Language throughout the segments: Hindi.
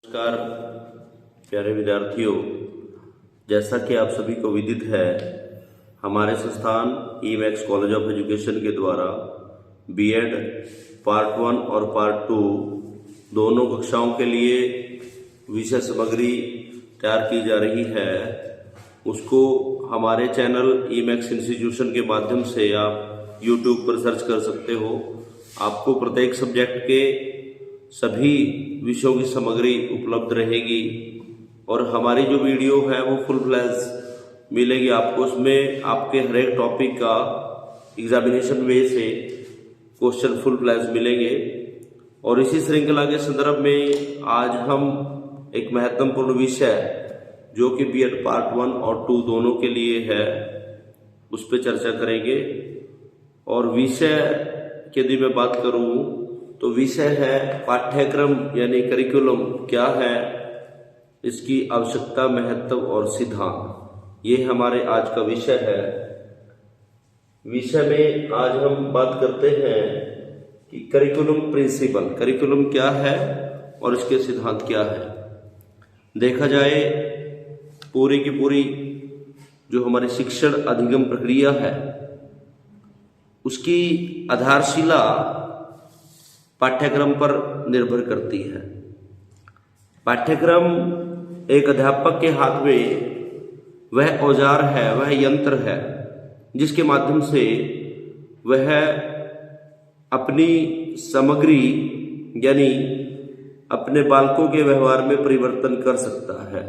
नमस्कार प्यारे विद्यार्थियों, जैसा कि आप सभी को विदित है, हमारे संस्थान ई-मैक्स कॉलेज ऑफ एजुकेशन के द्वारा बीएड पार्ट 1 और पार्ट 2 दोनों कक्षाओं के लिए विषय सामग्री तैयार की जा रही है। उसको हमारे चैनल ई-मैक्स इंस्टीट्यूशन के माध्यम से आप यूट्यूब पर सर्च कर सकते हो। आपको प्रत्येक सब्जेक्ट के सभी विषयों की सामग्री उपलब्ध रहेगी और हमारी जो वीडियो है वो फुल फ्लैश मिलेगी आपको। उसमें आपके हर एक टॉपिक का एग्जामिनेशन वे से क्वेश्चन फुल फ्लैश मिलेंगे। और इसी श्रृंखला के संदर्भ में आज हम एक महत्वपूर्ण विषय जो कि बीएड पार्ट 1 और 2 दोनों के लिए है उस पर चर्चा करेंगे। और विषय यदि मैं बात करूं तो विषय है पाठ्यक्रम यानी करिकुलम क्या है, इसकी आवश्यकता, महत्व और सिद्धांत, ये हमारे आज का विषय है। विषय में आज हम बात करते हैं कि करिकुलम प्रिंसिपल, करिकुलम क्या है और इसके सिद्धांत क्या है। देखा जाए पूरी की पूरी जो हमारी शिक्षण अधिगम प्रक्रिया है उसकी आधारशिला पाठ्यक्रम पर निर्भर करती है। पाठ्यक्रम एक अध्यापक के हाथ में वह औजार है, वह यंत्र है जिसके माध्यम से वह अपनी सामग्री यानी अपने बालकों के व्यवहार में परिवर्तन कर सकता है।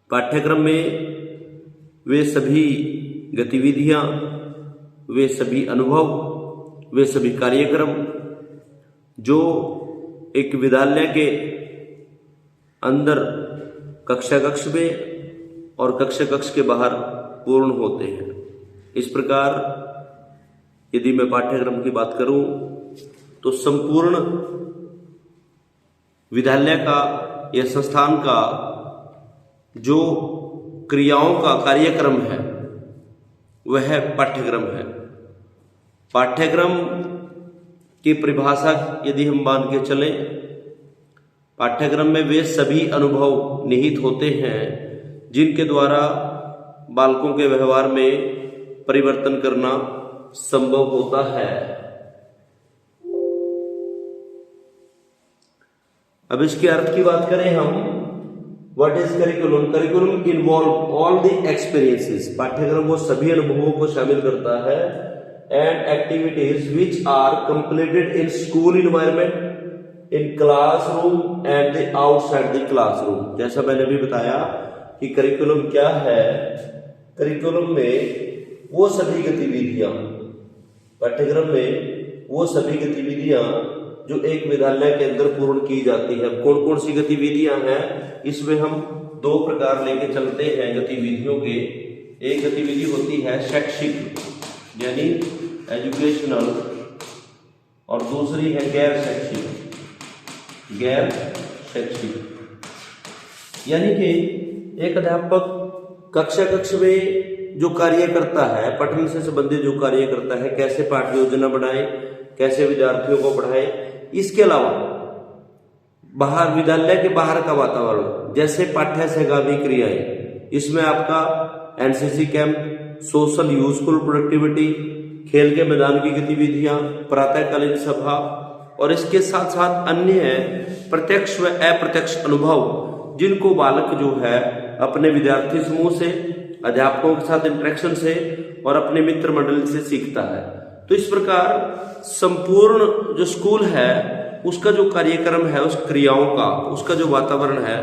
पाठ्यक्रम में वे सभी गतिविधियां, वे सभी अनुभव, वे सभी कार्यक्रम जो एक विद्यालय के अंदर कक्षा कक्ष में और कक्षा कक्ष के बाहर पूर्ण होते हैं। इस प्रकार यदि मैं पाठ्यक्रम की बात करूं तो संपूर्ण विद्यालय का या संस्थान का जो क्रियाओं का कार्यक्रम है वह पाठ्यक्रम है। पाठ्यक्रम की परिभाषा यदि हम मान के चलें, पाठ्यक्रम में वे सभी अनुभव निहित होते हैं जिनके द्वारा बालकों के व्यवहार में परिवर्तन करना संभव होता है। अब इसके अर्थ की बात करें हम, what is curriculum? Curriculum involve all the experiences, पाठ्यक्रम वो सभी अनुभवों को शामिल करता है and activities which are completed in school environment, in classroom and the outside the classroom। जैसा मैंने भी बताया कि करिकुलम क्या है। करिकुलम में वो सभी गतिविधियां, पाठ्यक्रम में वो सभी गतिविधियां जो एक विद्यालय के अंदर पूर्ण की जाती है। कौन कौन सी गतिविधियां हैं, इसमें हम दो प्रकार लेके चलते हैं गतिविधियों के। एक गतिविधि होती है शैक्षिक यानी एजुकेशनल और दूसरी है गैर शैक्षिक, गैर शैक्षिक। यानी कि एक अध्यापक कक्षा कक्ष में जो कार्य करता है, पठन से संबंधित जो कार्य करता है, कैसे पाठ्य योजना बनाए, कैसे विद्यार्थियों को पढ़ाए, इसके अलावा बाहर विद्यालय के बाहर का वातावरण जैसे पाठ्य सहगामी क्रियाएं, इसमें आपका NCC camp, social useful productivity, खेल के मैदान की गतिविधियां, प्रातःकालीन सभा और इसके साथ साथ अन्य प्रत्यक्ष व अप्रत्यक्ष अनुभव जिनको बालक जो है अपने विद्यार्थी समूह से, अध्यापकों के साथ इंटरेक्शन से और अपने मित्र मंडल से सीखता है। तो इस प्रकार संपूर्ण जो स्कूल है उसका जो कार्यक्रम है, उस क्रियाओं का, उसका जो वातावरण है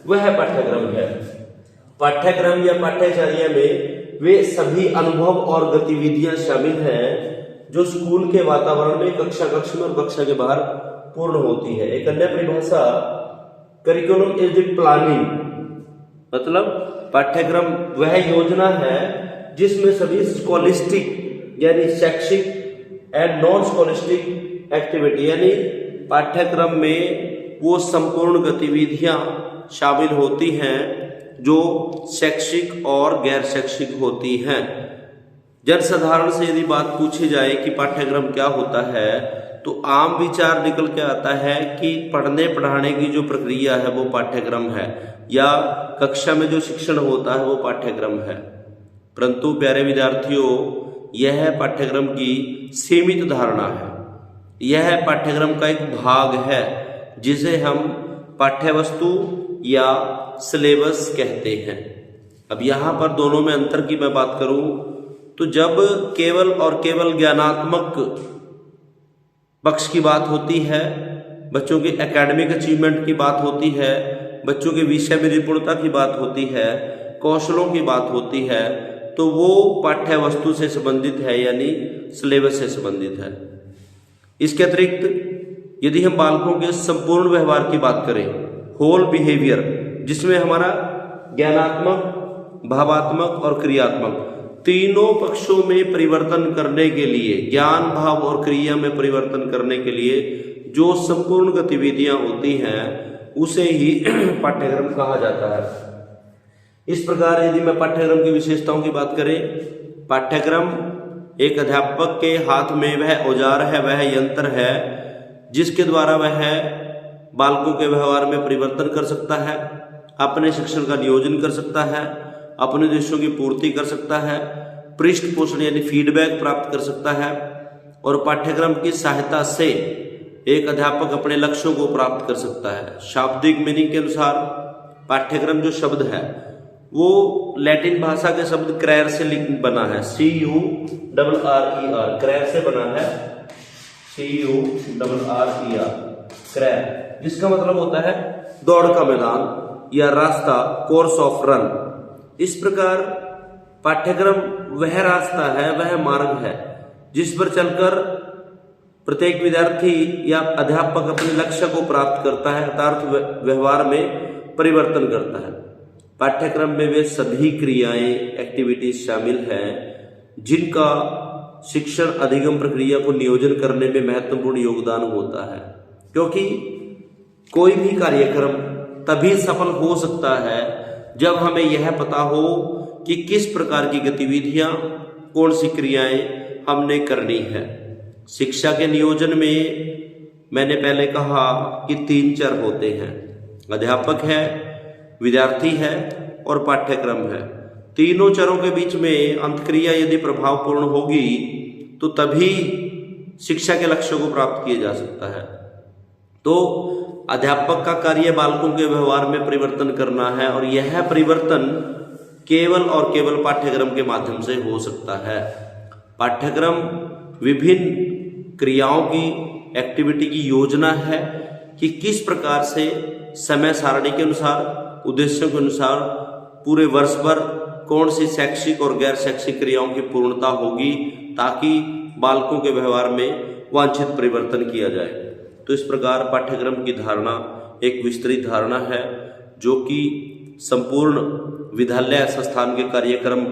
वह पाठ्यक्रम है। पाठ्यक्रम या पाठ्यचर्या में वे सभी अनुभव और गतिविधियां शामिल हैं जो स्कूल के वातावरण में, कक्षा कक्ष में और कक्षा के बाहर पूर्ण होती है। एक अन्य परिभाषा, करिकुलम इज द प्लानिंग, मतलब पाठ्यक्रम वह योजना है जिसमें सभी स्कॉलिस्टिक यानी शैक्षिक एंड नॉन स्कॉलिस्टिक एक्टिविटी यानी पाठ्यक्रम में वो संपूर्ण गतिविधियां शामिल होती हैं जो शैक्षिक और गैर शैक्षिक होती हैं। जनसाधारण से यदि बात पूछी जाए कि पाठ्यक्रम क्या होता है, तो आम विचार निकल के आता है कि पढ़ने पढ़ाने की जो प्रक्रिया है वो पाठ्यक्रम है, या कक्षा में जो शिक्षण होता है वो पाठ्यक्रम है। परंतु प्यारे विद्यार्थियों, यह पाठ्यक्रम की सीमित धारणा है। यह पाठ्यक्रम का एक भाग है जिसे हम पाठ्यवस्तु या सिलेबस कहते हैं। अब यहाँ पर दोनों में अंतर की मैं बात करूं तो जब केवल और केवल ज्ञानात्मक पक्ष की बात होती है, बच्चों की एकेडमिक अचीवमेंट की बात होती है, बच्चों के विषय में निपुणता की बात होती है, कौशलों की बात होती है, तो वो पाठ्य वस्तु से संबंधित है, यानी सिलेबस से संबंधित है। इसके अतिरिक्त यदि हम बालकों के संपूर्ण व्यवहार की बात करें, होल बिहेवियर, जिसमें हमारा ज्ञानात्मक, भावात्मक और क्रियात्मक तीनों पक्षों में परिवर्तन करने के लिए, ज्ञान, भाव और क्रिया में परिवर्तन करने के लिए जो संपूर्ण गतिविधियां होती हैं उसे ही पाठ्यक्रम कहा जाता है। इस प्रकार यदि मैं पाठ्यक्रम की विशेषताओं की बात करें, पाठ्यक्रम एक अध्यापक के हाथ में वह औजार है, वह यंत्र है जिसके द्वारा वह बालकों के व्यवहार में परिवर्तन कर सकता है, अपने शिक्षण का नियोजन कर सकता है, अपने उद्देश्यों की पूर्ति कर सकता है, पृष्ठ पोषण यानी फीडबैक प्राप्त कर सकता है, और पाठ्यक्रम की सहायता से एक अध्यापक अपने लक्ष्यों को प्राप्त कर सकता है। शाब्दिक मीनिंग के अनुसार पाठ्यक्रम जो शब्द है वो लैटिन भाषा के शब्द क्रैर से बना है, CURRER, क्रैर से बना है, CURRER, क्रैर, जिसका मतलब होता है दौड़ का मैदान या रास्ता, कोर्स ऑफ रन। इस प्रकार पाठ्यक्रम वह रास्ता है, वह मार्ग है जिस पर चलकर प्रत्येक विद्यार्थी या अध्यापक अपने लक्ष्य को प्राप्त करता है, अर्थात व्यवहार में परिवर्तन करता है। पाठ्यक्रम में वे सभी क्रियाएं, एक्टिविटीज शामिल हैं जिनका शिक्षण अधिगम प्रक्रिया को नियोजन करने में महत्वपूर्ण योगदान होता है, क्योंकि कोई भी कार्यक्रम तभी सफल हो सकता है जब हमें यह पता हो कि किस प्रकार की गतिविधियां, कौन सी क्रियाएं हमने करनी है। शिक्षा के नियोजन में मैंने पहले कहा कि 3 चर होते हैं, अध्यापक है, विद्यार्थी है और पाठ्यक्रम है। तीनों चरों के बीच में अंतक्रिया यदि प्रभावपूर्ण होगी तो तभी शिक्षा के लक्ष्यों को प्राप्त किया जा सकता है। तो अध्यापक का कार्य बालकों के व्यवहार में परिवर्तन करना है, और यह परिवर्तन केवल और केवल पाठ्यक्रम के माध्यम से हो सकता है। पाठ्यक्रम विभिन्न क्रियाओं की, एक्टिविटी की योजना है कि किस प्रकार से समय सारणी के अनुसार, उद्देश्यों के अनुसार पूरे वर्ष भर कौन सी शैक्षिक और गैर शैक्षिक क्रियाओं की पूर्णता होगी, ताकि बालकों के व्यवहार में वांछित परिवर्तन किया जाए। तो इस प्रकार पाठ्यक्रम की धारणा एक विस्तृत धारणा है जो कि संपूर्ण विद्यालय संस्थान के कार्यक्रम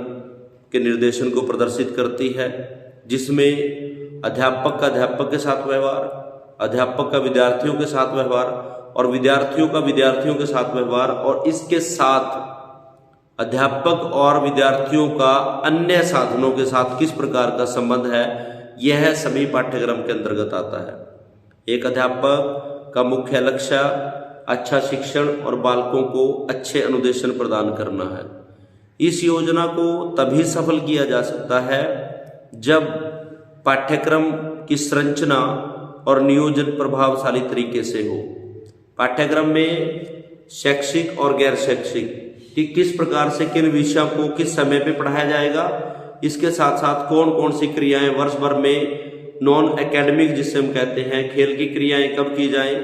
के निर्देशन को प्रदर्शित करती है, जिसमें अध्यापक का अध्यापक के साथ व्यवहार, अध्यापक का विद्यार्थियों के साथ व्यवहार और विद्यार्थियों का विद्यार्थियों के साथ व्यवहार, और इसके साथ अध्यापक और विद्यार्थियों का अन्य साधनों के साथ किस प्रकार का संबंध है, यह सभी पाठ्यक्रम के अंतर्गत आता है। एक अध्यापक का मुख्य लक्ष्य अच्छा शिक्षण और बालकों को अच्छे अनुदेशन प्रदान करना है। इस योजना को तभी सफल किया जा सकता है जब पाठ्यक्रम की संरचना और नियोजन प्रभावशाली तरीके से हो। पाठ्यक्रम में शैक्षिक और गैर शैक्षिक कि किस प्रकार से किन विषयों को किस समय पे पढ़ाया जाएगा, इसके साथ साथ कौन कौन सी क्रियाएं वर्ष भर में, नॉन एकेडमिक जिसे हम कहते हैं, खेल की क्रियाएं कब की जाएं,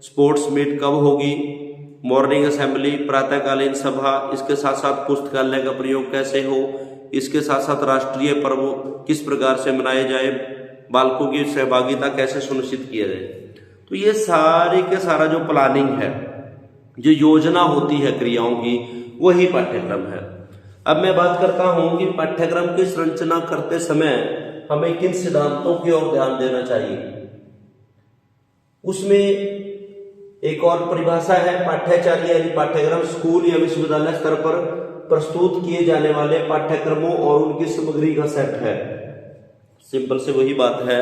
स्पोर्ट्स मीट कब होगी, मॉर्निंग असेंबली, प्रातःकालीन सभा, इसके साथ साथ पुस्तकालय का प्रयोग कैसे हो, इसके साथ साथ राष्ट्रीय पर्व किस प्रकार से मनाए जाए, बालकों की सहभागिता कैसे सुनिश्चित किया जाए। तो ये सारे के सारा जो प्लानिंग है, जो योजना होती है क्रियाओं की, वही पाठ्यक्रम है। अब मैं बात करता हूं कि पाठ्यक्रम की संरचना करते समय हमें किन सिद्धांतों की ओर ध्यान देना चाहिए। उसमें एक और परिभाषा है, पाठ्याचार्य यानी पाठ्यक्रम स्कूल या विश्वविद्यालय स्तर पर प्रस्तुत किए जाने वाले पाठ्यक्रमों और उनकी सामग्री का सेट है। सिंपल से वही बात है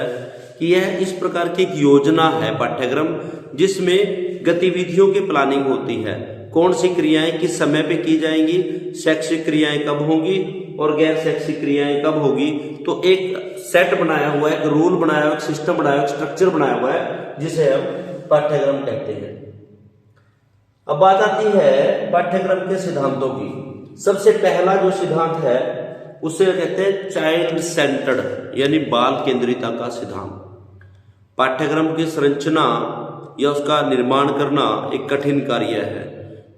कि यह इस प्रकार की एक योजना है पाठ्यक्रम, जिसमें गतिविधियों की प्लानिंग होती है। कौन सी क्रियाएं किस समय पे की जाएंगी, शैक्षिक क्रियाएं कब होंगी और गैर शैक्षिक क्रियाएं कब होगी। तो एक सेट बनाया हुआ है, एक रूल बनाया हुआ, एक सिस्टम बनाया हुआ, एक स्ट्रक्चर बनाया हुआ है, जिसे हम पाठ्यक्रम कहते हैं। अब बात आती है पाठ्यक्रम के सिद्धांतों की। सबसे पहला जो सिद्धांत है उसे कहते हैं चाइल्ड सेंटर्ड, यानी बाल केंद्रिता का सिद्धांत। पाठ्यक्रम की संरचना या उसका निर्माण करना एक कठिन कार्य है।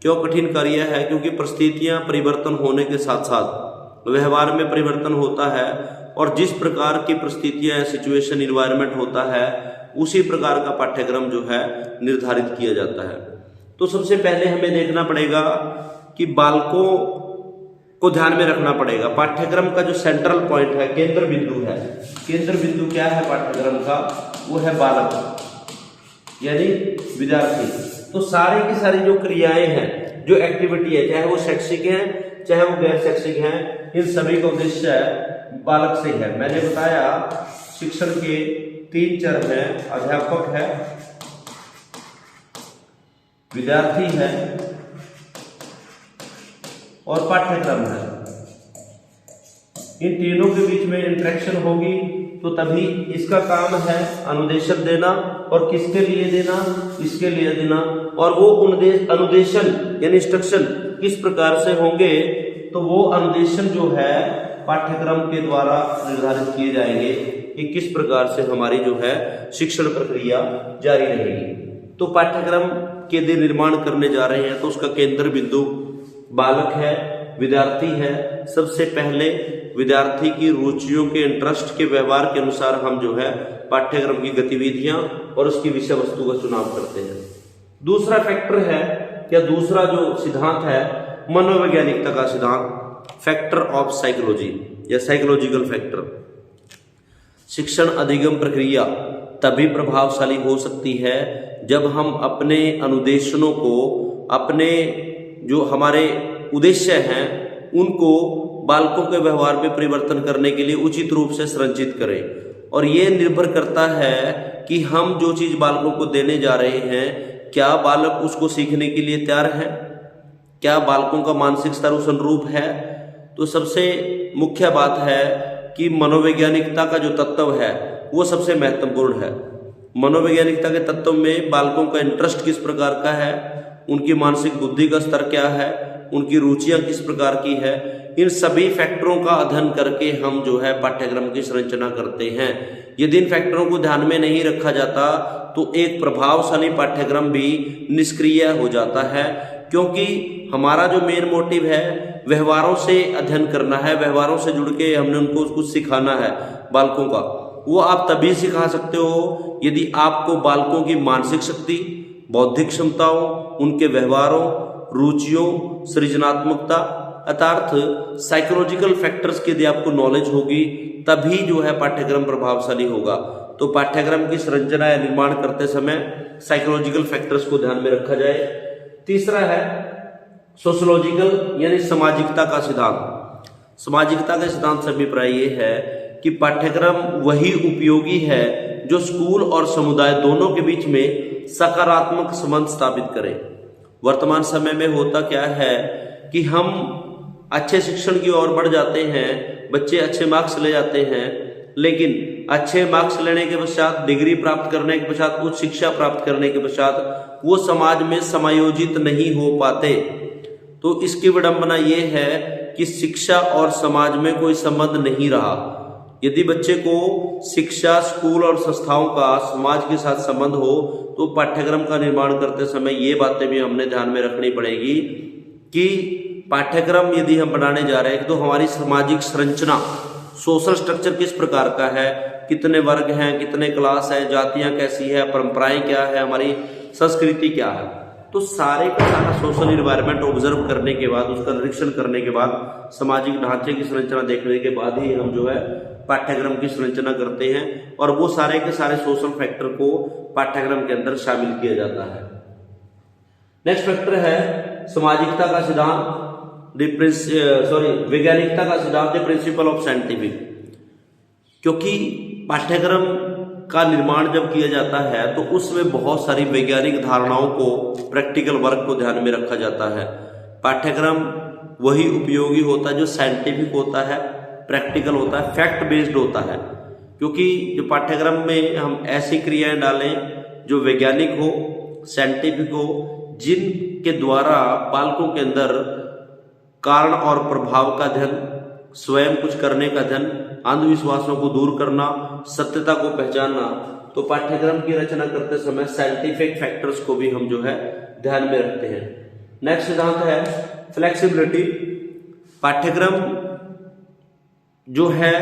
क्यों कठिन कार्य है? क्योंकि परिस्थितियां परिवर्तन होने के साथ साथ व्यवहार में परिवर्तन होता है, और जिस प्रकार की परिस्थितियां, सिचुएशन, इन्वायरमेंट होता है, उसी प्रकार का पाठ्यक्रम जो है निर्धारित किया जाता है। तो सबसे पहले हमें देखना पड़ेगा कि बालकों को ध्यान में रखना पड़ेगा। पाठ्यक्रम का जो सेंट्रल पॉइंट है, केंद्र बिंदु है, केंद्र बिंदु क्या है पाठ्यक्रम का? वो है बालक, यानी विद्यार्थी। तो सारी की सारी जो क्रियाएं हैं, जो एक्टिविटी है, चाहे वो शैक्षिक है चाहे वो गैर शैक्षिक है, इन सभी का उद्देश्य बालक से है। मैंने बताया शिक्षण के 3 चरण हैं, अध्यापक है, विद्यार्थी है और पाठ्यक्रम है। इन तीनों के बीच में इंटरेक्शन होगी तो तभी इसका काम है अनुदेशन देना, और किसके लिए देना? इसके लिए देना। और वो अनुदेशन यानी इंस्ट्रक्शन किस प्रकार से होंगे? तो वो अनुदेशन जो है पाठ्यक्रम के द्वारा निर्धारित किए जाएंगे कि किस प्रकार से हमारी जो है शिक्षण प्रक्रिया जारी रहेगी। तो पाठ्यक्रम के लिए निर्माण करने जा रहे हैं तो उसका केंद्र बिंदु बालक है, विद्यार्थी है। सबसे पहले विद्यार्थी की रुचियों के, इंटरेस्ट के, व्यवहार के अनुसार हम जो है पाठ्यक्रम की गतिविधियां और उसकी विषय वस्तु का चुनाव करते हैं। दूसरा फैक्टर है, या दूसरा जो सिद्धांत है, मनोवैज्ञानिकता का सिद्धांत, फैक्टर ऑफ साइकोलॉजी या साइकोलॉजिकल फैक्टर। शिक्षण अधिगम प्रक्रिया तभी प्रभावशाली हो सकती है जब हम अपने अनुदेशनों को, अपने जो हमारे उद्देश्य हैं, उनको बालकों के व्यवहार में परिवर्तन करने के लिए उचित रूप से संरचित करें। और ये निर्भर करता है कि हम जो चीज बालकों को देने जा रहे हैं, क्या बालक उसको सीखने के लिए तैयार है, क्या बालकों का मानसिक स्तर उस अनुरूप है। तो सबसे मुख्य बात है कि मनोवैज्ञानिकता का जो तत्व है वो सबसे महत्वपूर्ण है। मनोवैज्ञानिकता के तत्व में बालकों का इंटरेस्ट किस प्रकार का है, उनकी मानसिक बुद्धि का स्तर क्या है, उनकी रुचियां किस प्रकार की है, इन सभी फैक्टरों का अध्ययन करके हम जो है पाठ्यक्रम की संरचना करते हैं। यदि इन फैक्टरों को ध्यान में नहीं रखा जाता तो एक प्रभावशाली पाठ्यक्रम भी निष्क्रिय हो जाता है, क्योंकि हमारा जो मेन मोटिव है व्यवहारों से अध्ययन करना है, व्यवहारों से जुड़ के हमने उनको कुछ सिखाना है बालकों का। वो आप तभी सिखा सकते हो यदि आपको बालकों की मानसिक शक्ति, बौद्धिक क्षमताओं, उनके व्यवहारों, रुचियों, सृजनात्मकता अर्थात साइकोलॉजिकल फैक्टर्स की यदि आपको नॉलेज होगी, तभी जो है पाठ्यक्रम प्रभावशाली होगा। तो पाठ्यक्रम की संरचना या निर्माण करते समय साइकोलॉजिकल फैक्टर्स को ध्यान में रखा जाए। तीसरा है सोशोलॉजिकल यानी सामाजिकता का सिद्धांत। सामाजिकता के सिद्धांत से अभिप्राय ये है कि पाठ्यक्रम वही उपयोगी है जो स्कूल और समुदाय दोनों के बीच में सकारात्मक संबंध स्थापित करे। वर्तमान समय में होता क्या है कि हम अच्छे शिक्षण की ओर बढ़ जाते हैं, बच्चे अच्छे मार्क्स ले जाते हैं, लेकिन अच्छे मार्क्स लेने के पश्चात, डिग्री प्राप्त करने के पश्चात, उच्च शिक्षा प्राप्त करने के पश्चात वो समाज में समायोजित नहीं हो पाते। तो इसकी विडंबना ये है कि शिक्षा और समाज में कोई संबंध नहीं रहा। यदि बच्चे को शिक्षा, स्कूल और संस्थाओं का समाज के साथ संबंध हो तो पाठ्यक्रम का निर्माण करते समय ये बातें भी हमने ध्यान में रखनी पड़ेगी कि पाठ्यक्रम यदि हम बनाने जा रहे हैं तो हमारी सामाजिक संरचना, सोशल स्ट्रक्चर किस प्रकार का है, कितने वर्ग हैं, कितने क्लास है, जातियां कैसी है, परंपराएं क्या है, हमारी संस्कृति क्या है। तो सारे का सारा सोशल इन्वायरमेंट ऑब्जर्व करने के बाद, उसका निरीक्षण करने के बाद, सामाजिक ढांचे की संरचना देखने के बाद ही हम जो है पाठ्यक्रम की संरचना करते हैं, और वो सारे के सारे सोशल फैक्टर को पाठ्यक्रम के अंदर शामिल किया जाता है। नेक्स्ट फैक्टर है सामाजिकता का सिद्धांत, वैज्ञानिकता का सिद्धांत, द प्रिंसिपल ऑफ साइंटिफिक। क्योंकि पाठ्यक्रम का निर्माण जब किया जाता है तो उसमें बहुत सारी वैज्ञानिक धारणाओं को, प्रैक्टिकल वर्क को ध्यान में रखा जाता है। पाठ्यक्रम वही उपयोगी होता है जो साइंटिफिक होता है, प्रैक्टिकल होता है, फैक्ट बेस्ड होता है। क्योंकि जो पाठ्यक्रम में हम ऐसी क्रियाएं डालें जो वैज्ञानिक हो, साइंटिफिक हो, जिनके द्वारा बालकों के अंदर कारण और प्रभाव का अध्ययन, स्वयं कुछ करने का अध्ययन, अंधविश्वासों को दूर करना, सत्यता को पहचानना, तो पाठ्यक्रम की रचना करते समय साइंटिफिक फैक्टर्स को भी हम जो है ध्यान में रखते हैं। नेक्स्ट सिद्धांत है फ्लेक्सिबिलिटी। पाठ्यक्रम जो है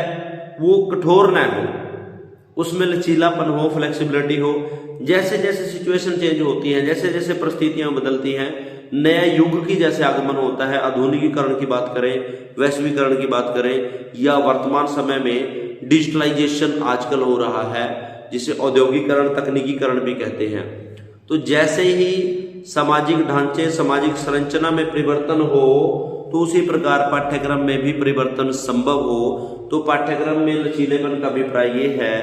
वो कठोर ना हो, उसमें लचीलापन हो, फ्लेक्सिबिलिटी हो। जैसे जैसे सिचुएशन चेंज होती है, जैसे जैसे परिस्थितियां बदलती हैं, नया युग की जैसे आगमन होता है, आधुनिकीकरण की बात करें, वैश्वीकरण की बात करें, या वर्तमान समय में डिजिटलाइजेशन आजकल हो रहा है, जिसे औद्योगिकरण, तकनीकीकरण भी कहते हैं। तो जैसे ही सामाजिक ढांचे, सामाजिक संरचना में परिवर्तन हो, तो उसी प्रकार पाठ्यक्रम में भी परिवर्तन संभव हो। तो पाठ्यक्रम में लचीलेपन का अभिप्राय ये है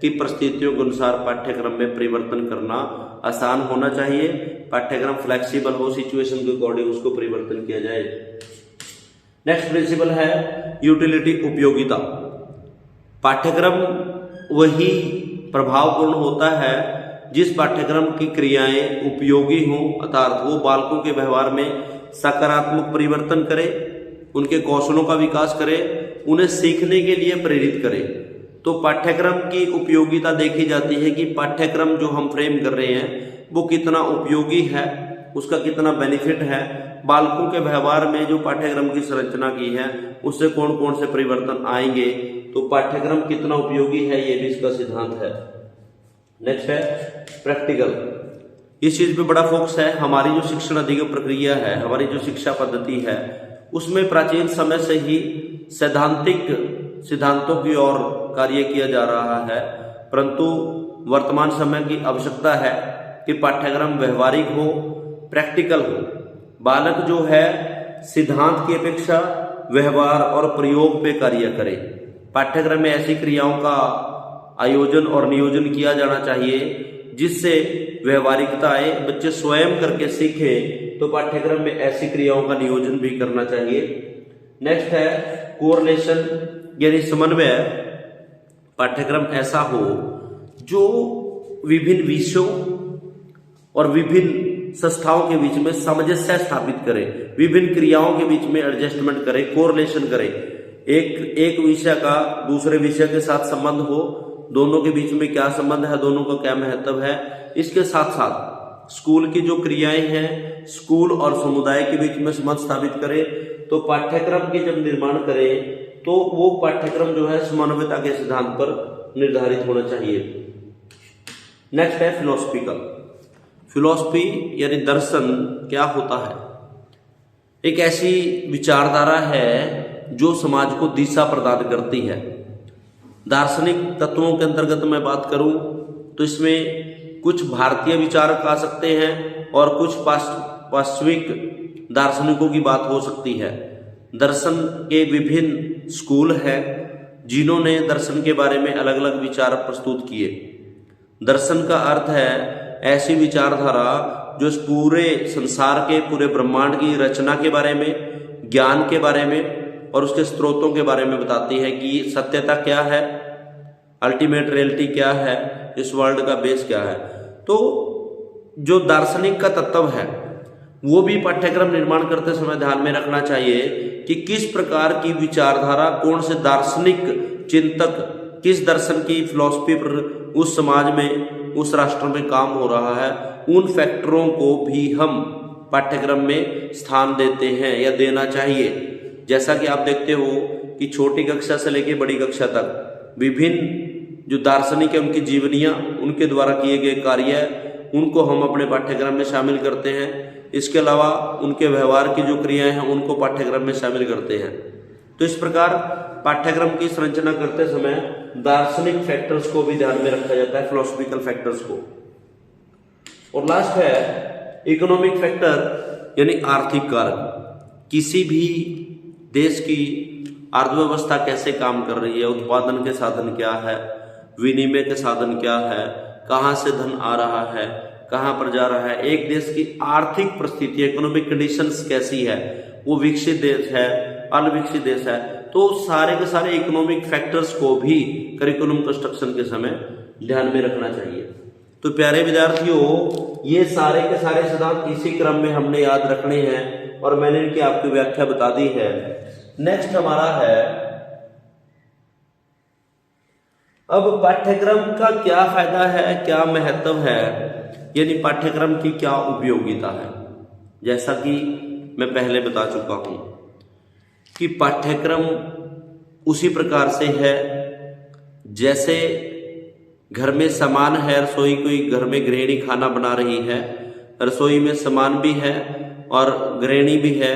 कि परिस्थितियों के अनुसार पाठ्यक्रम में परिवर्तन करना आसान होना चाहिए। पाठ्यक्रम फ्लेक्सिबल हो, सिचुएशन के अकॉर्डिंग उसको परिवर्तन किया जाए। नेक्स्ट प्रिंसिपल है यूटिलिटी, उपयोगिता। पाठ्यक्रम वही प्रभावपूर्ण होता है जिस पाठ्यक्रम की क्रियाएं उपयोगी हों, अर्थात वो बालकों के व्यवहार में सकारात्मक परिवर्तन करे, उनके कौशलों का विकास करे, उन्हें सीखने के लिए प्रेरित करे। तो पाठ्यक्रम की उपयोगिता देखी जाती है कि पाठ्यक्रम जो हम फ्रेम कर रहे हैं वो कितना उपयोगी है, उसका कितना बेनिफिट है, बालकों के व्यवहार में जो पाठ्यक्रम की संरचना की है उससे कौन कौन से परिवर्तन आएंगे, तो पाठ्यक्रम कितना उपयोगी है, ये भी इसका सिद्धांत है। नेक्स्ट है प्रैक्टिकल। इस चीज पे बड़ा फोकस है। हमारी जो शिक्षण अधिगम प्रक्रिया है, हमारी जो शिक्षा पद्धति है, उसमें प्राचीन समय से ही सैद्धांतिक सिद्धांतों की ओर कार्य किया जा रहा है, परंतु वर्तमान समय की आवश्यकता है कि पाठ्यक्रम व्यवहारिक हो, प्रैक्टिकल हो। बालक जो है सिद्धांत की अपेक्षा व्यवहार और प्रयोग पे कार्य करे। पाठ्यक्रम में ऐसी क्रियाओं का आयोजन और नियोजन किया जाना चाहिए जिससे व्यवहारिकता आए, बच्चे स्वयं करके सीखे। तो पाठ्यक्रम में ऐसी क्रियाओं का नियोजन भी करना चाहिए। नेक्स्ट है कोरिलेशन, यानी समन्वय। पाठ्यक्रम ऐसा हो जो विभिन्न विषयों और विभिन्न संस्थाओं के बीच में सामंजस्य स्थापित करे, विभिन्न क्रियाओं के बीच में एडजस्टमेंट करे, कोरिलेशन करे। एक विषय का दूसरे विषय के साथ संबंध हो, दोनों के बीच में क्या संबंध है, दोनों का क्या महत्व है। इसके साथ साथ स्कूल की जो क्रियाएं हैं, स्कूल और समुदाय के बीच में संबंध स्थापित करे। तो पाठ्यक्रम के जब निर्माण करें तो वो पाठ्यक्रम जो है समन्वयता के सिद्धांत पर निर्धारित होना चाहिए। नेक्स्ट है फिलोसफिकल। फिलोसफी यानी दर्शन क्या होता है? एक ऐसी विचारधारा है जो समाज को दिशा प्रदान करती है। दार्शनिक तत्वों के अंतर्गत मैं बात करूं तो इसमें कुछ भारतीय विचारक आ सकते हैं और कुछ पाश्चिमिक दार्शनिकों की बात हो सकती है। दर्शन के विभिन्न स्कूल हैं जिन्होंने दर्शन के बारे में अलग अलग विचार प्रस्तुत किए। दर्शन का अर्थ है ऐसी विचारधारा जो इस पूरे संसार के, पूरे ब्रह्मांड की रचना के बारे में, ज्ञान के बारे में और उसके स्रोतों के बारे में बताती है कि सत्यता क्या है, अल्टीमेट रियलिटी क्या है, इस वर्ल्ड का बेस क्या है। तो जो दार्शनिक का तत्व है वो भी पाठ्यक्रम निर्माण करते समय ध्यान में रखना चाहिए कि किस प्रकार की विचारधारा, कौन से दार्शनिक चिंतक, किस दर्शन की फिलॉसफी पर उस समाज में, उस राष्ट्र में काम हो रहा है, उन फैक्टरों को भी हम पाठ्यक्रम में स्थान देते हैं या देना चाहिए। जैसा कि आप देखते हो कि छोटी कक्षा से लेकर बड़ी कक्षा तक विभिन्न जो दार्शनिक है उनकी जीवनियां, उनके द्वारा किए गए कार्य, उनको हम अपने पाठ्यक्रम में शामिल करते हैं। इसके अलावा उनके व्यवहार की जो क्रियाएं हैं उनको पाठ्यक्रम में शामिल करते हैं। तो इस प्रकार पाठ्यक्रम की संरचना करते समय दार्शनिक फैक्टर्स को भी ध्यान में रखा जाता है, फिलोसॉफिकल फैक्टर्स को। और लास्ट है इकोनॉमिक फैक्टर यानी आर्थिक कारक। किसी भी देश की अर्थव्यवस्था कैसे काम कर रही है, उत्पादन के साधन क्या है, विनिमय के साधन क्या है, कहाँ से धन आ रहा है, कहाँ पर जा रहा है, एक देश की आर्थिक परिस्थिति, इकोनॉमिक कंडीशंस कैसी है, वो विकसित देश है, अनविकसित देश है, तो सारे के सारे इकोनॉमिक फैक्टर्स को भी करिकुलम कंस्ट्रक्शन के समय ध्यान में रखना चाहिए। तो प्यारे विद्यार्थियों, ये सारे के सारे सिद्धांत इसी क्रम में हमने याद रखने हैं और मैंने इनकी आपको व्याख्या बता दी है। नेक्स्ट हमारा है अब पाठ्यक्रम का क्या फायदा है, क्या महत्व है, यानी पाठ्यक्रम की क्या उपयोगिता है। जैसा कि मैं पहले बता चुका हूं कि पाठ्यक्रम उसी प्रकार से है जैसे घर में सामान है, रसोई कोई घर में गृहिणी खाना बना रही है, रसोई में सामान भी है और गृहिणी भी है,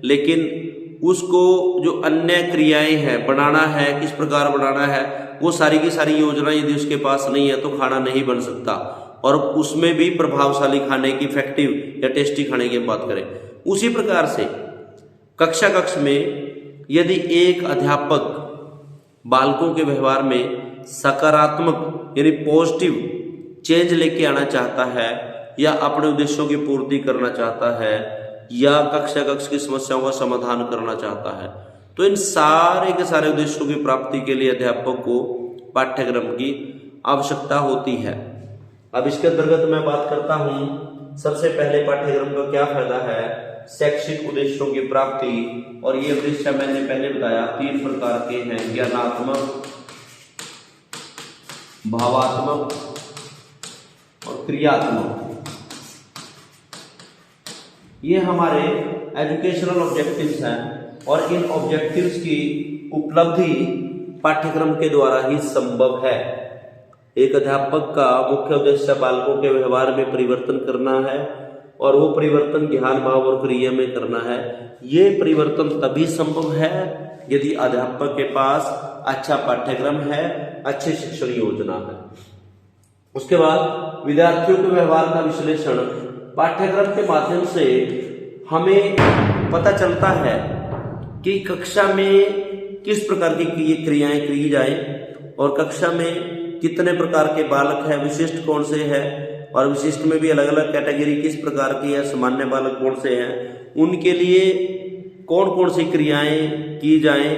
लेकिन उसको जो अन्य क्रियाएं हैं, बनाना है, किस प्रकार बनाना है, वो सारी की सारी योजना यदि उसके पास नहीं है तो खाना नहीं बन सकता। और उसमें भी प्रभावशाली खाने की, इफेक्टिव या टेस्टी खाने की बात करें, उसी प्रकार से कक्ष में यदि एक अध्यापक बालकों के व्यवहार में सकारात्मक यानी पॉजिटिव चेंज लेके आना चाहता है या अपने उद्देश्यों की पूर्ति करना चाहता है या कक्ष की समस्याओं का समाधान करना चाहता है, तो इन सारे के सारे उद्देश्यों की प्राप्ति के लिए अध्यापक को पाठ्यक्रम की आवश्यकता होती है। अब इसके अंतर्गत मैं बात करता हूं, सबसे पहले पाठ्यक्रम का क्या फायदा है, शैक्षिक उद्देश्यों की प्राप्ति। और ये उद्देश्य मैंने पहले बताया 3 प्रकार के हैं, ज्ञानात्मक, भावात्मक और क्रियात्मक। ये हमारे एजुकेशनल ऑब्जेक्टिव्स हैं और इन ऑब्जेक्टिव्स की उपलब्धि पाठ्यक्रम के द्वारा ही संभव है। एक अध्यापक का मुख्य उद्देश्य बालकों के व्यवहार में परिवर्तन करना है और वो परिवर्तन ज्ञान, भाव और क्रिया में करना है। ये परिवर्तन तभी संभव है यदि अध्यापक के पास अच्छा पाठ्यक्रम है, अच्छी शिक्षण योजना है। उसके बाद विद्यार्थियों के व्यवहार का विश्लेषण। पाठ्यक्रम के माध्यम से हमें पता चलता है कि कक्षा में किस प्रकार की क्रियाएं की जाए और कक्षा में कितने प्रकार के बालक हैं, विशिष्ट कौन से हैं और विशिष्ट में भी अलग अलग कैटेगरी किस प्रकार की है, सामान्य बालक कौन से हैं, उनके लिए कौन कौन सी क्रियाएं की जाएं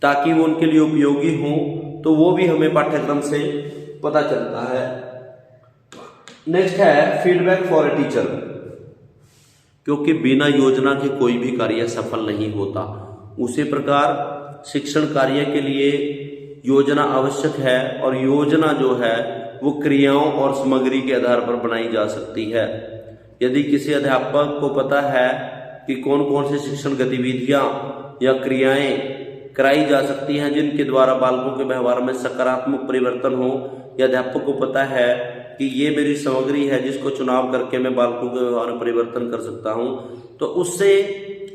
ताकि वो उनके लिए उपयोगी हों, तो वो भी हमें पाठ्यक्रम से पता चलता है। नेक्स्ट है फीडबैक फॉर ए टीचर, क्योंकि बिना योजना के कोई भी कार्य सफल नहीं होता, उसी प्रकार शिक्षण कार्य के लिए योजना आवश्यक है और योजना जो है वो क्रियाओं और सामग्री के आधार पर बनाई जा सकती है। यदि किसी अध्यापक को पता है कि कौन कौन सी शिक्षण गतिविधियां या क्रियाएं कराई जा सकती हैं जिनके द्वारा बालकों के व्यवहार में सकारात्मक परिवर्तन हो, या अध्यापक को पता है कि ये मेरी सामग्री है जिसको चुनाव करके मैं बालकों के व्यवहार में परिवर्तन कर सकता हूं, तो उससे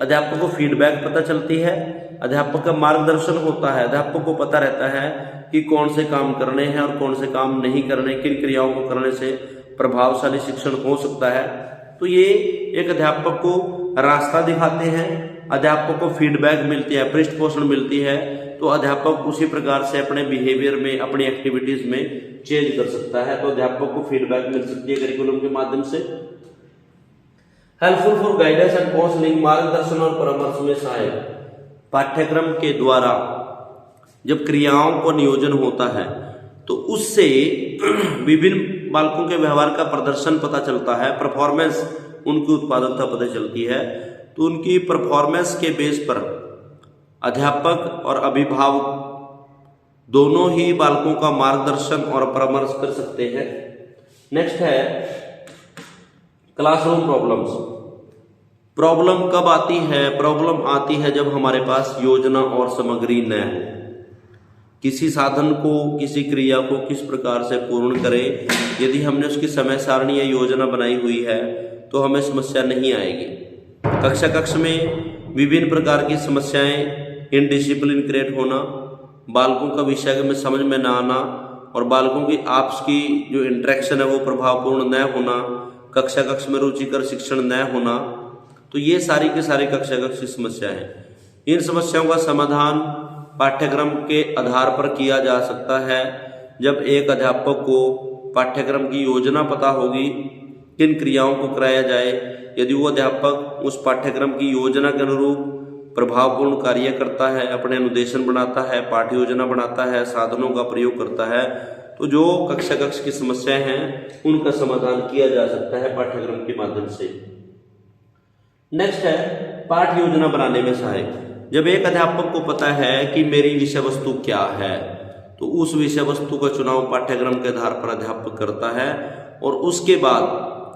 अध्यापक को फीडबैक पता चलती है, अध्यापक का मार्गदर्शन होता है, अध्यापक को पता रहता है कि कौन से काम करने हैं और कौन से काम नहीं करने, किन क्रियाओं को करने से प्रभावशाली शिक्षण हो सकता है। तो ये एक अध्यापक को रास्ता दिखाते हैं, अध्यापक को फीडबैक मिलती है, पृष्ठ पोषण मिलती है, तो अध्यापक उसी प्रकार से अपने बिहेवियर में, अपनी एक्टिविटीज में चेंज कर सकता है। तो अध्यापक को फीडबैक मिल सकती है करिकुलम के माध्यम से। Helpful for guidance and counselling, मार्गदर्शन और परामर्श में सहायक। पाठ्यक्रम के द्वारा जब क्रियाओं को नियोजन होता है तो उससे विभिन्न बालकों के व्यवहार का प्रदर्शन पता चलता है, परफॉर्मेंस, उनकी उत्पादकता पता चलती है। तो उनकी परफॉर्मेंस के बेस पर अध्यापक और अभिभावक दोनों ही बालकों का मार्गदर्शन और परामर्श कर सकते हैं। नेक्स्ट है क्लासरूम प्रॉब्लम्स। प्रॉब्लम कब आती है? प्रॉब्लम आती है जब हमारे पास योजना और सामग्री न हो। किसी साधन को, किसी क्रिया को किस प्रकार से पूर्ण करें, यदि हमने उसकी समय सारणी या योजना बनाई हुई है तो हमें समस्या नहीं आएगी। कक्षा में विभिन्न प्रकार की समस्याएं, इनडिसिप्लिन क्रिएट होना, बालकों का विषय में समझ में ना आना और बालकों की आपस की जो इंटरेक्शन है वो प्रभावपूर्ण न होना, कक्षा में रुचिकर शिक्षण न होना, तो ये सारी की सारी कक्षा कक्ष की समस्या है। इन समस्याओं का समाधान पाठ्यक्रम के आधार पर किया जा सकता है जब एक अध्यापक को पाठ्यक्रम की योजना पता होगी, किन क्रियाओं को कराया जाए। यदि वो अध्यापक उस पाठ्यक्रम की योजना के अनुरूप प्रभावपूर्ण कार्य करता है, अपने अनुदेशन बनाता है, पाठ्य योजना बनाता है, साधनों का प्रयोग करता है, तो जो कक्षा कक्ष की समस्याएं हैं उनका समाधान किया जा सकता है पाठ्यक्रम के माध्यम से। नेक्स्ट है पाठ्य योजना बनाने में सहायक। जब एक अध्यापक को पता है कि मेरी विषय वस्तु क्या है, तो उस विषय वस्तु का चुनाव पाठ्यक्रम के आधार पर अध्यापक करता है और उसके बाद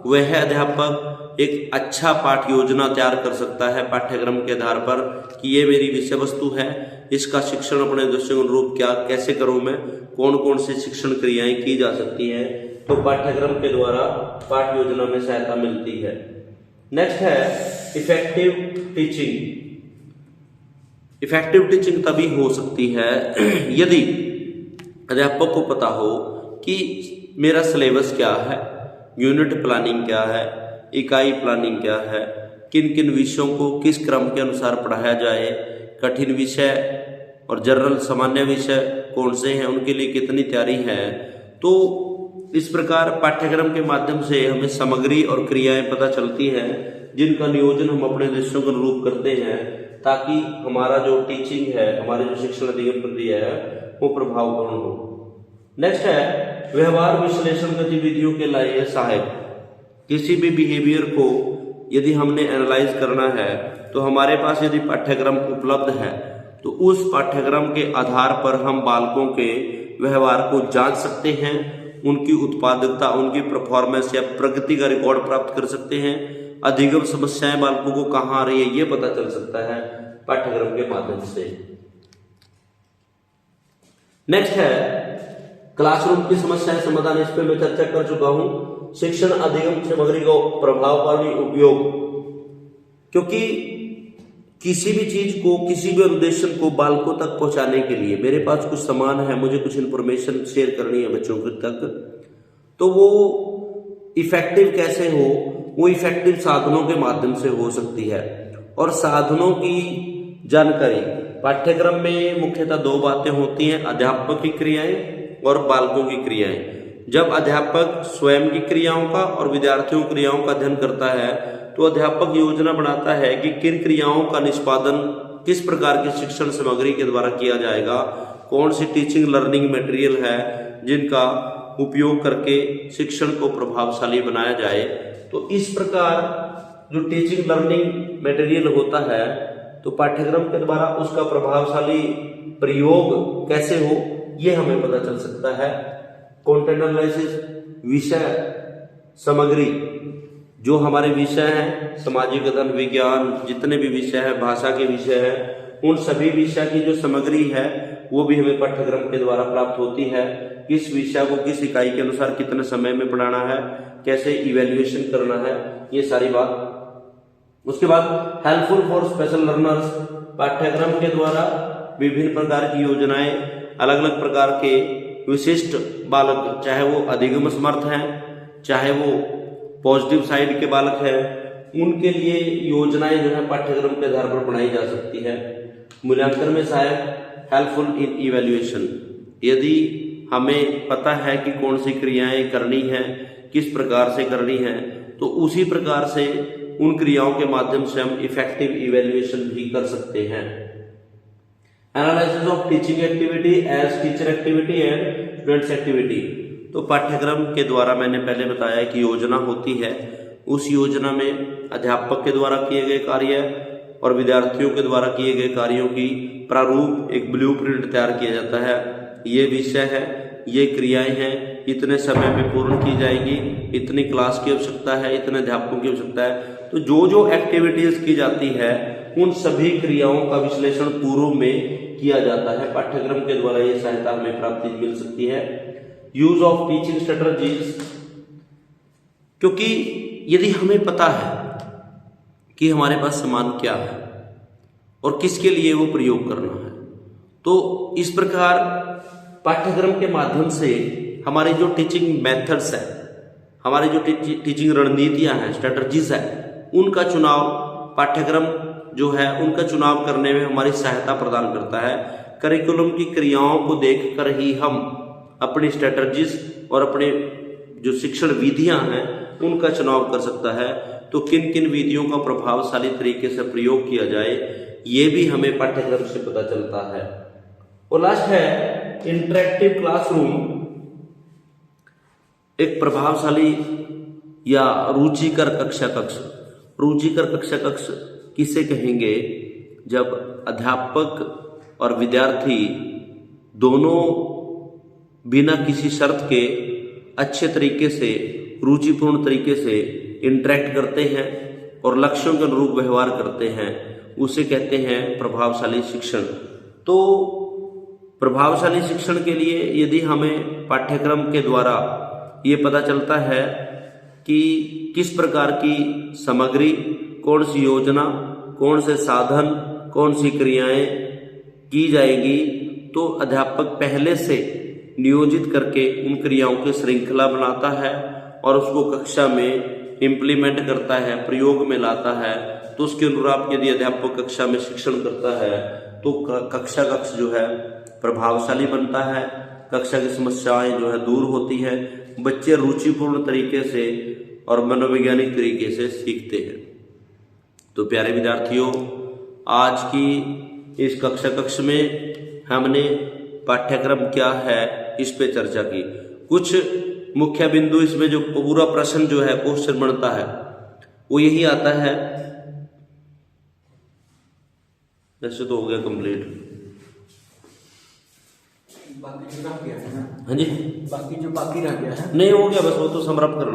वह अध्यापक एक अच्छा पाठ्य योजना तैयार कर सकता है पाठ्यक्रम के आधार पर कि ये मेरी विषय वस्तु है, इसका शिक्षण अपने उद्देश्यों के अनुरूप क्या कैसे करूं मैं, कौन कौन से शिक्षण क्रियाएं की जा सकती हैं, तो पाठ्यक्रम के द्वारा पाठ्य योजना में सहायता मिलती है। नेक्स्ट है इफेक्टिव टीचिंग। इफेक्टिव टीचिंग तभी हो सकती है यदि अध्यापक को पता हो कि मेरा सिलेबस क्या है, यूनिट प्लानिंग क्या है, इकाई प्लानिंग क्या है, किन किन विषयों को किस क्रम के अनुसार पढ़ाया जाए, कठिन विषय और जनरल सामान्य विषय कौन से हैं, उनके लिए कितनी तैयारी है। तो इस प्रकार पाठ्यक्रम के माध्यम से हमें सामग्री और क्रियाएं पता चलती हैं जिनका नियोजन हम अपने उद्देश्यों के अनुरूप करते हैं ताकि हमारा जो टीचिंग है, हमारी जो शिक्षण अधिगम प्रक्रिया है वो प्रभावपूर्ण हो। नेक्स्ट है व्यवहार विश्लेषण गतिविधियों के लिए सहायक। किसी भी बिहेवियर को यदि हमने एनालाइज करना है तो हमारे पास यदि पाठ्यक्रम उपलब्ध है तो उस पाठ्यक्रम के आधार पर हम बालकों के व्यवहार को जांच सकते हैं, उनकी उत्पादकता, उनकी परफॉर्मेंस या प्रगति का रिकॉर्ड प्राप्त कर सकते हैं, अधिगम समस्याएं बालकों को कहाँ आ रही है ये पता चल सकता है पाठ्यक्रम के माध्यम से। नेक्स्ट है क्लासरूम की समस्याएं समाधान। इस पे मैं चर्चा कर चुका हूं। शिक्षण अधिगम सामग्री का प्रभावशाली उपयोग, क्योंकि किसी भी चीज को, किसी भी अनुदेशन को बालकों तक पहुंचाने के लिए मेरे पास कुछ सामान है, मुझे कुछ इंफॉर्मेशन शेयर करनी है बच्चों के तक, तो वो इफेक्टिव कैसे हो, वो इफेक्टिव साधनों के माध्यम से हो सकती है। और साधनों की जानकारी पाठ्यक्रम में मुख्यतः दो बातें होती हैं, अध्यापक की क्रियाएं और बालकों की क्रियाएं। जब अध्यापक स्वयं की क्रियाओं का और विद्यार्थियों की क्रियाओं का अध्ययन करता है तो अध्यापक योजना बनाता है कि किन क्रियाओं का निष्पादन किस प्रकार की शिक्षण सामग्री के द्वारा किया जाएगा, कौन सी टीचिंग लर्निंग मटेरियल है जिनका उपयोग करके शिक्षण को प्रभावशाली बनाया जाए। तो इस प्रकार जो टीचिंग लर्निंग मटेरियल होता है तो पाठ्यक्रम के द्वारा उसका प्रभावशाली प्रयोग कैसे हो ये हमें पता चल सकता है। कंटेंट एनालिसिस, विषय सामग्री, जो हमारे विषय हैं, सामाजिक अध्ययन, विज्ञान, जितने भी विषय हैं, भाषा के विषय हैं, उन सभी विषय की जो सामग्री है वो भी हमें पाठ्यक्रम के द्वारा प्राप्त होती है। किस विषय को किस इकाई के अनुसार कितने समय में पढ़ाना है, कैसे इवैल्यूएशन करना है, ये सारी बात। उसके बाद हेल्पफुल फॉर स्पेशल लर्नर्स, पाठ्यक्रम के द्वारा विभिन्न प्रकार की योजनाएं अलग अलग प्रकार के विशिष्ट बालक, चाहे वो अधिगम समर्थ हैं, चाहे वो पॉजिटिव साइड के बालक हैं, उनके लिए योजनाएं जो है पाठ्यक्रम के आधार पर बनाई जा सकती है। मूल्यांकन में सहायक, हेल्पफुल इन इवैल्यूएशन। यदि हमें पता है कि कौन सी क्रियाएं करनी है, किस प्रकार से करनी है, तो उसी प्रकार से उन क्रियाओं के माध्यम से हम इफेक्टिव इवैल्यूएशन भी कर सकते हैं। Analysis of teaching activity as teacher activity and students activity. तो पाठ्यक्रम के द्वारा मैंने पहले बताया कि योजना होती है, उस योजना में अध्यापक के द्वारा किए गए कार्य और विद्यार्थियों के द्वारा किए गए कार्यों की प्रारूप एक ब्लूप्रिंट तैयार किया जाता है। ये विषय है, ये क्रियाएं हैं, इतने समय में पूर्ण की जाएगी, इतनी क्लास की आवश्यकता है, इतने अध्यापकों की आवश्यकता है। तो जो जो एक्टिविटीज की जाती है उन सभी क्रियाओं का विश्लेषण पूर्व में किया जाता है। पाठ्यक्रम के द्वारा ये सहायता हमें प्राप्ति मिल सकती है। यूज ऑफ टीचिंग स्ट्रेटजीज, क्योंकि यदि हमें पता है कि हमारे पास सामान क्या है और किसके लिए वो प्रयोग करना है, तो इस प्रकार पाठ्यक्रम के माध्यम से हमारी जो टीचिंग मेथड्स है, हमारी जो टीचिंग रणनीतियां हैं, स्ट्रेटजीज है, उनका चुनाव पाठ्यक्रम जो है उनका चुनाव करने में हमारी सहायता प्रदान करता है। करिकुलम की क्रियाओं को देखकर ही हम अपनी स्ट्रेटजीज और अपने जो शिक्षण विधियां हैं उनका चुनाव कर सकता है। तो किन किन विधियों का प्रभावशाली तरीके से प्रयोग किया जाए ये भी हमें पाठ्यक्रम से पता चलता है। और लास्ट है इंटरेक्टिव क्लासरूम। एक प्रभावशाली या रुचिकर कक्षा कक्ष। रुचिकर कक्षा कक्ष किसे कहेंगे? जब अध्यापक और विद्यार्थी दोनों बिना किसी शर्त के अच्छे तरीके से, रुचिपूर्ण तरीके से इंटरेक्ट करते हैं और लक्ष्यों के अनुरूप व्यवहार करते हैं, उसे कहते हैं प्रभावशाली शिक्षण। तो प्रभावशाली शिक्षण के लिए यदि हमें पाठ्यक्रम के द्वारा ये पता चलता है कि किस प्रकार की सामग्री, कौन सी योजना, कौन से साधन, कौन सी क्रियाएं की जाएंगी, तो अध्यापक पहले से नियोजित करके उन क्रियाओं की श्रृंखला बनाता है और उसको कक्षा में इम्प्लीमेंट करता है, प्रयोग में लाता है। तो उसके अनुरूप यदि अध्यापक कक्षा में शिक्षण करता है तो कक्षा कक्ष जो है प्रभावशाली बनता है, कक्षा की समस्याएं जो है दूर होती है, बच्चे रुचिपूर्ण तरीके से और मनोवैज्ञानिक तरीके से सीखते हैं। तो प्यारे विद्यार्थियों, आज की इस कक्षा कक्ष में हमने पाठ्यक्रम क्या है इस पे चर्चा की। कुछ मुख्य बिंदु इसमें जो पूरा प्रश्न जो है क्वेश्चन बनता है वो यही आता है। ऐसे तो हो गया कंप्लीट। बाकी जो रह गया है ना, हाँ जी, बाकी जो बाकी रह गया है नहीं हो गया, बस वो तो समरअप करना।